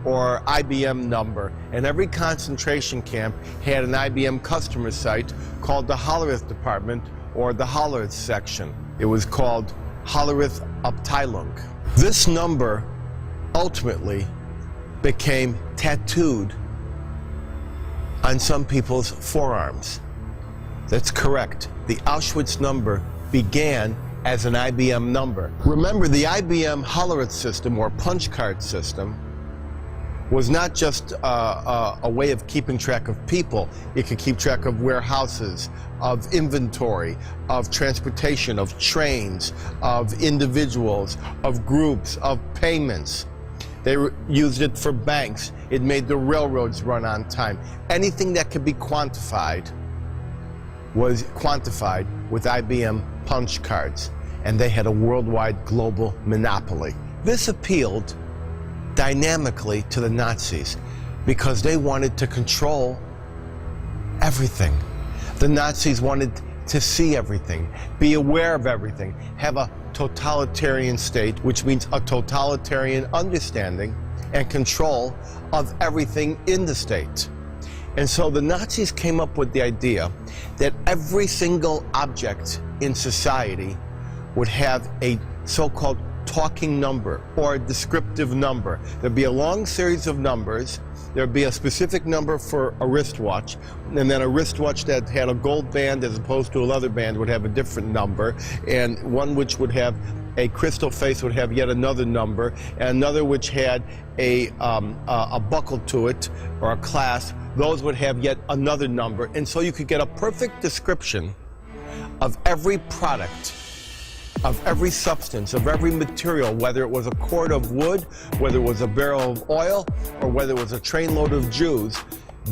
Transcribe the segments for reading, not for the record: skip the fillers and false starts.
or IBM number, and every concentration camp had an IBM customer site called the Hollerith Department or the Hollerith section. It was called Hollerith Abteilung. This number ultimately became tattooed on some people's forearms. That's correct. The Auschwitz number began as an IBM number. Remember, the IBM Hollerith system or punch card system was not just a way of keeping track of people. It could keep track of warehouses, of inventory, of transportation, of trains, of individuals, of groups, of payments. They used it for banks. It made the railroads run on time. Anything that could be quantified was quantified with IBM punch cards, and they had a worldwide global monopoly. This appealed dynamically to the Nazis because they wanted to control everything. The Nazis wanted to see everything, be aware of everything, have a totalitarian state, which means a totalitarian understanding and control of everything in the state. And so the Nazis came up with the idea that every single object in society would have a so-called talking number or a descriptive number. There'd be a long series of numbers. There'd be a specific number for a wristwatch, and then a wristwatch that had a gold band as opposed to a leather band would have a different number, and one which would have a crystal face would have yet another number, and another which had a buckle to it or a clasp. Those would have yet another number, and so you could get a perfect description of every product, of every substance, of every material, whether it was a cord of wood, whether it was a barrel of oil, or whether it was a trainload of Jews,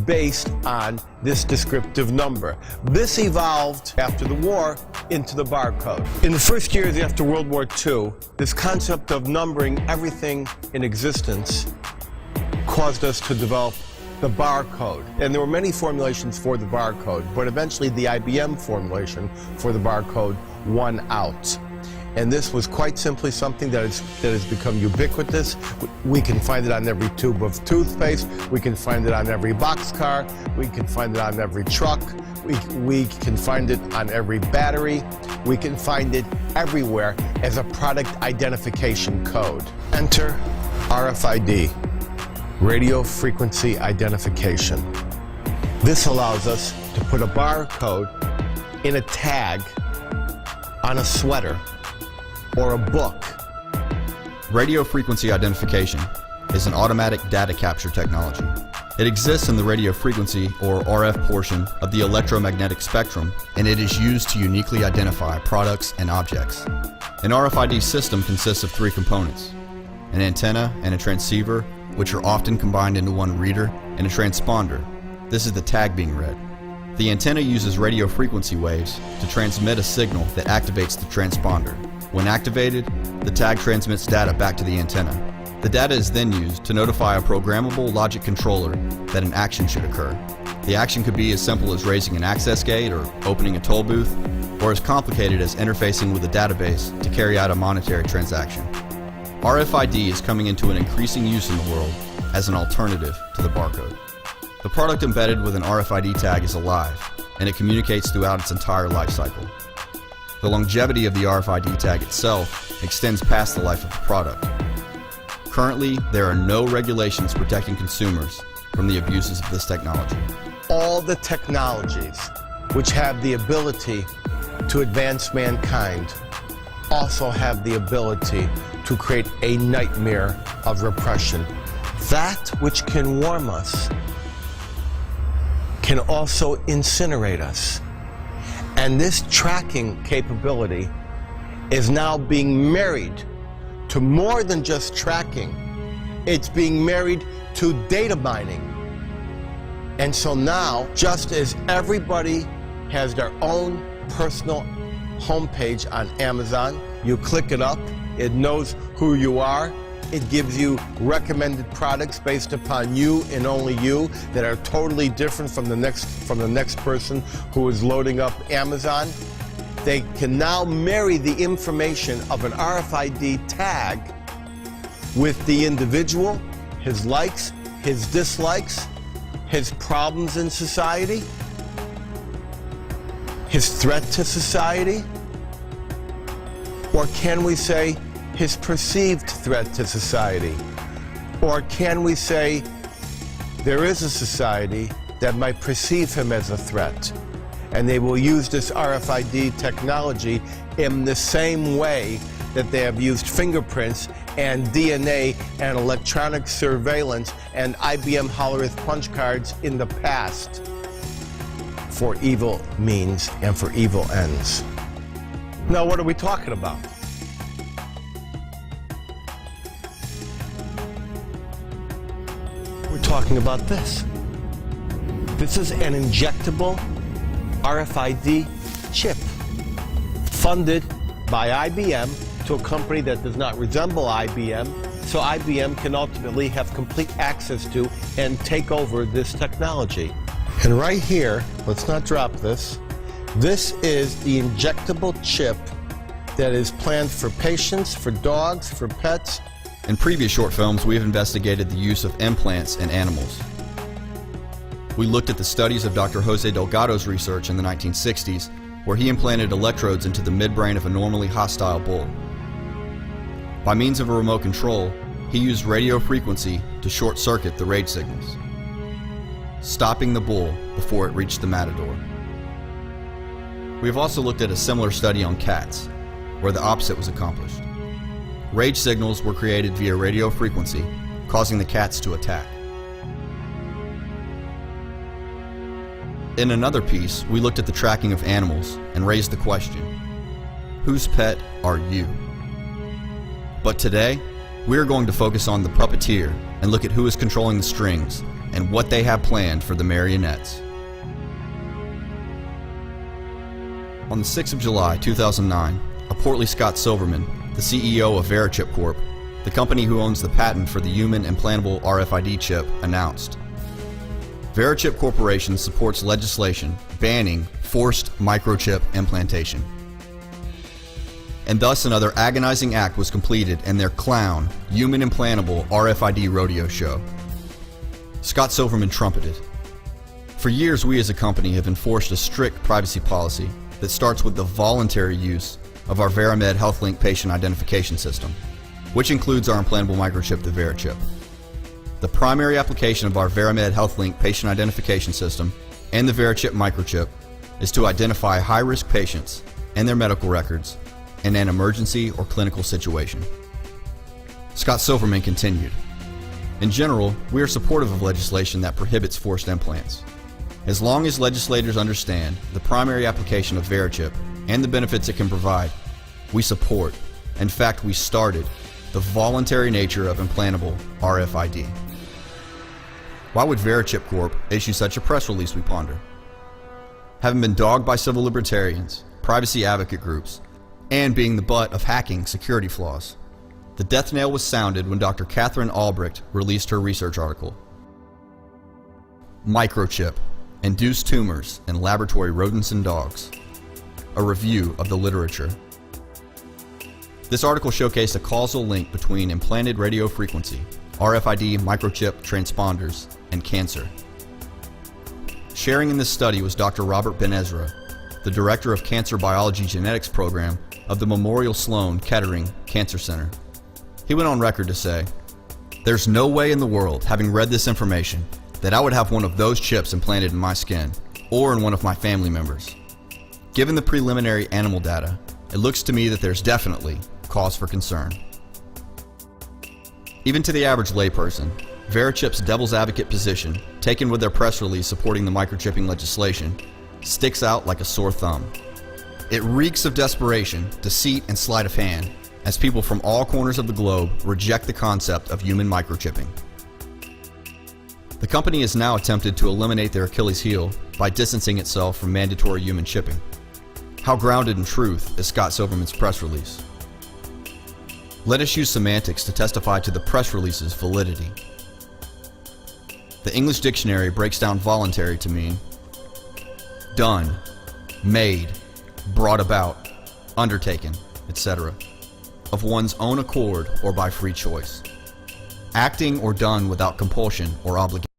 based on this descriptive number. This evolved after the war into the barcode. In the first years after World War II, this concept of numbering everything in existence caused us to develop the barcode. And there were many formulations for the barcode, but eventually the IBM formulation for the barcode won out. And this was quite simply something that has become ubiquitous. We can find it on every tube of toothpaste. We can find it on every boxcar. We can find it on every truck. We can find it on every battery. We can find it everywhere as a product identification code. Enter RFID, radio frequency identification. This allows us to put a barcode in a tag on a sweater or a book. Radio frequency identification is an automatic data capture technology. It exists in the radio frequency or RF portion of the electromagnetic spectrum, and it is used to uniquely identify products and objects. An RFID system consists of three components: an antenna and a transceiver, which are often combined into one reader, and a transponder. This is the tag being read. The antenna uses radio frequency waves to transmit a signal that activates the transponder. When activated, the tag transmits data back to the antenna. The data is then used to notify a programmable logic controller that an action should occur. The action could be as simple as raising an access gate or opening a toll booth, or as complicated as interfacing with a database to carry out a monetary transaction. RFID is coming into an increasing use in the world as an alternative to the barcode. The product embedded with an RFID tag is alive, and it communicates throughout its entire life cycle. The longevity of the RFID tag itself extends past the life of the product. Currently, there are no regulations protecting consumers from the abuses of this technology. All the technologies which have the ability to advance mankind also have the ability to create a nightmare of repression. That which can warm us can also incinerate us. And this tracking capability is now being married to more than just tracking. It's being married to data mining. And so now, just as everybody has their own personal homepage on Amazon, you click it up, it knows who you are, it gives you recommended products based upon you and only you that are totally different from the next person who is loading up Amazon. They can now marry the information of an RFID tag with the individual, his likes, his dislikes, his problems in society, his threat to society? Or can we say his perceived threat to society? Or can we say there is a society that might perceive him as a threat, and they will use this RFID technology in the same way that they have used fingerprints and DNA and electronic surveillance and IBM Hollerith punch cards in the past for evil means and for evil ends. Now, what are we talking about? We're talking about this. This is an injectable RFID chip funded by IBM to a company that does not resemble IBM, so IBM can ultimately have complete access to and take over this technology. And right here, let's not drop this, this is the injectable chip that is planned for patients, for dogs, for pets. In previous short films, we have investigated the use of implants in animals. We looked at the studies of Dr. Jose Delgado's research in the 1960s, where he implanted electrodes into the midbrain of a normally hostile bull. By means of a remote control, he used radio frequency to short-circuit the rage signals, stopping the bull before it reached the matador. We have also looked at a similar study on cats, where the opposite was accomplished. Rage signals were created via radio frequency, causing the cats to attack. In another piece, we looked at the tracking of animals and raised the question, whose pet are you? But today, we are going to focus on the puppeteer and look at who is controlling the strings and what they have planned for the marionettes. On the 6th of July 2009, a portly Scott Silverman, the CEO of Verichip Corp., the company who owns the patent for the human implantable RFID chip, announced, Verichip Corporation supports legislation banning forced microchip implantation. And thus another agonizing act was completed in their clown, human implantable RFID rodeo show. Scott Silverman trumpeted, for years we as a company have enforced a strict privacy policy that starts with the voluntary use of our Verimed HealthLink patient identification system, which includes our implantable microchip, the Verichip. The primary application of our Verimed HealthLink patient identification system and the Verichip microchip is to identify high-risk patients and their medical records in an emergency or clinical situation. Scott Silverman continued, in general, we are supportive of legislation that prohibits forced implants. As long as legislators understand the primary application of Verichip and the benefits it can provide, we support, in fact we started, the voluntary nature of implantable RFID. Why would Verichip Corp. Issue such a press release, we ponder? Having been dogged by civil libertarians, privacy advocate groups, and being the butt of hacking security flaws, the death knell was sounded when Dr. Catherine Albrecht released her research article, Microchip, Induced Tumors in Laboratory Rodents and Dogs, a review of the literature. This article showcased a causal link between implanted radio frequency, RFID microchip transponders, and cancer. Sharing in this study was Dr. Robert Ben Ezra, the Director of Cancer Biology Genetics Program of the Memorial Sloan Kettering Cancer Center. He went on record to say, there's no way in the world, having read this information, that I would have one of those chips implanted in my skin or in one of my family members. Given the preliminary animal data, it looks to me that there's definitely cause for concern. Even to the average layperson, Verichip's devil's advocate position, taken with their press release supporting the microchipping legislation, sticks out like a sore thumb. It reeks of desperation, deceit, and sleight of hand as people from all corners of the globe reject the concept of human microchipping. The company has now attempted to eliminate their Achilles heel by distancing itself from mandatory human chipping. How grounded in truth is Scott Silverman's press release? Let us use semantics to testify to the press release's validity. The English dictionary breaks down voluntary to mean done, made, brought about, undertaken, etc., of one's own accord or by free choice. acting or done without compulsion or obligation.